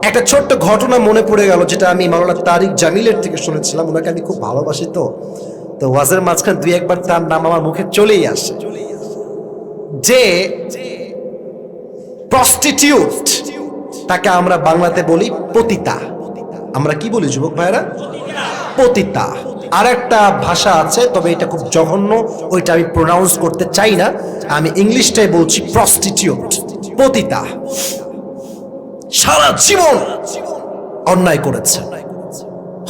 একটা ছোট্ট ঘটনা মনে পড়ে গেল, যেটা আমি মাওলানা তারিক জামিলের থেকে শুনেছিলাম। ওনাকে আমি খুব ভালোবাসি, তো ওয়াজের মাঝখানে দুই একবার তার নাম আমার মুখে চলেই আসে। যে প্রস্টিটিউট, তাকে আমরা বাংলাতে বলি পতিতা। আমরা কি বলি যুবক ভাইরা? পতিতা। আর একটা ভাষা আছে, তবে এটা খুব জঘন্য, ওইটা আমি প্রোনাউন্স করতে চাই না, আমি ইংলিশটাই বলছি প্রস্টিটিউট, পতিতা। সারা জীবন অন্যায় করেছে।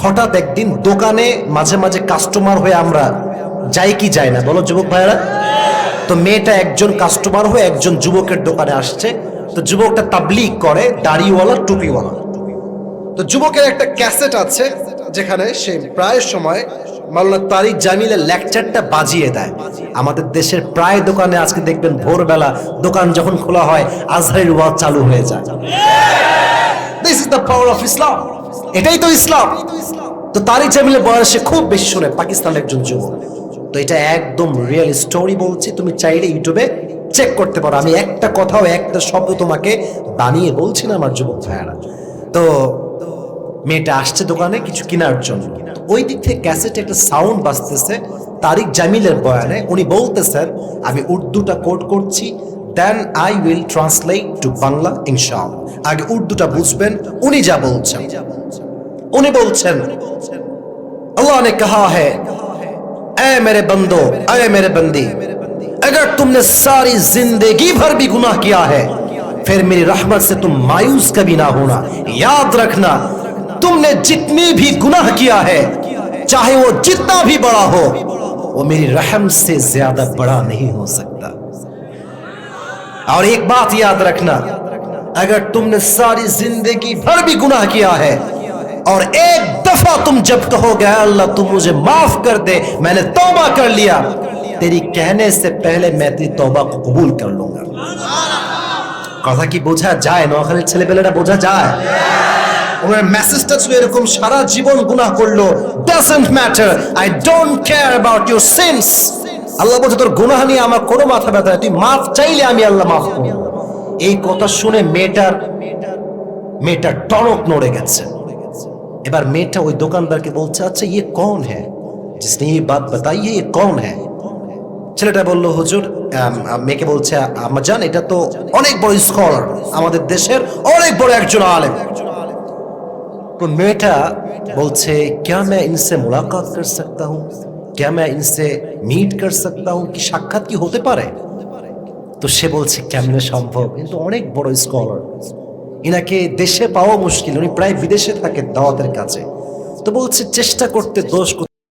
হঠাৎ একদিন দোকানে মাঝে মাঝে কাস্টমার হয়ে আমরা যাই কি যাই না, বলো যুবক ভাইরা? তো মেয়েটা একজন কাস্টমার হয়ে একজন যুবকের দোকানে আসছে। তো যুবকটা তাবলীগ করে, দাড়িওয়ালা, টুপিওয়ালা। তো যুবকের একটা ক্যাসেট আছে, যেখানে সে প্রায় সময় মাওলানা তারিক জামিলের লেকচারটা বাজিয়ে দেয়। আমাদের দেশের প্রায় দোকানে আজকে দেখবেন ভোরবেলা দোকান যখন খোলা হয় আজহারের ওয়াজ চালু হয়ে যায়। This is the power of Islam. এটাই তো ইসলাম। তো তারিক জামিলের বয়সে খুব বেশি শুনে পাকিস্তানের একজন যুবক। তো এটা একদম রিয়েল স্টোরি বলছি, তুমি চাইলে ইউটিউবে চেক করতে পারো। আমি একটা কথাও একটা শব্দ তোমাকে বানিয়ে বলছি না আমার যুবক ভাইয়ারা। তো মেয়েটা আসছে দোকানে কিছু কেনার জন্য। ওই দিক থেকে ক্যাসেটে একটা সাউন্ড বাজতেছে তারিক জামিলের বয়ানে। উনি বলতেছেন, আমি উর্দুটা কোট করছি, then I will translate to Bangla ইনশাআল্লাহ। আগে উর্দুটা বুঝবেন উনি যা বলছেন। উনি বলছেন, अल्लाह ने कहा है, ऐ मेरे बंदो, ऐ मेरे बंदी, अगर तुमने सारी जिंदगी भर भी गुनाह किया है, फिर मेरी रहमत से तुम मायूस कभी ना होना। याद रखना, तुमने जितनी भी गुनाह किया है, चाहे वो जितना भी बड़ा हो, वो मेरी रहम से ज्यादा बड़ा नहीं हो सकता। और एक बात याद रखना, अगर तुमने सारी जिंदगी भर भी गुनाह किया है और एक दफा तुम जब कहोगे अल्लाह तुम मुझे माफ कर दे, मैंने तौबा कर लिया, तेरी कहने से पहले मैं तेरी तौबा को कबूल कर लूंगा। কথা কি বোঝা যায়? নোয়াখালীর ছেলেপেলেরা বোঝা যায়? ওনার মেসেজটা ছিল এরকম, সারা জীবন গুনাহ করলো, doesn't matter, I don't care about your sins. আল্লাহ বলছে তোর গুনাহ নিয়ে আমার কোনো মাথা ব্যথা নেই, তুই মাফ চাইলে আমি আল্লাহ মাফ করব। এই কথা শুনে মেয়েটার টনক নড়ে গেছে। এবার মেয়েটা ওই দোকানদারকে বলছে, আচ্ছা ये कौन है जिसने ये बात बताई है, ये कौन है? ছেলেটা বলল, হুজুর, মেয়েকে বলছে, আম্মাজান এটা তো অনেক বড় স্কলার, আমাদের দেশের অনেক বড় একজন আলেম। তো মেয়েটা বলছে, क्या मैं इनसे मुलाकात कर सकता हूँ, क्या मैं इनसे मीट कर सकता हूँ, কি সাক্ষাৎ কি হতে পারে? তো সে বলছে, কেমনে সম্ভব, কিন্তু অনেক বড় স্কলার, ইনাকে দেশে পাওয়া মুশকিল, উনি প্রায় বিদেশে থাকে দাওয়াতের কাছে। তো বলছে, চেষ্টা করতে দোষ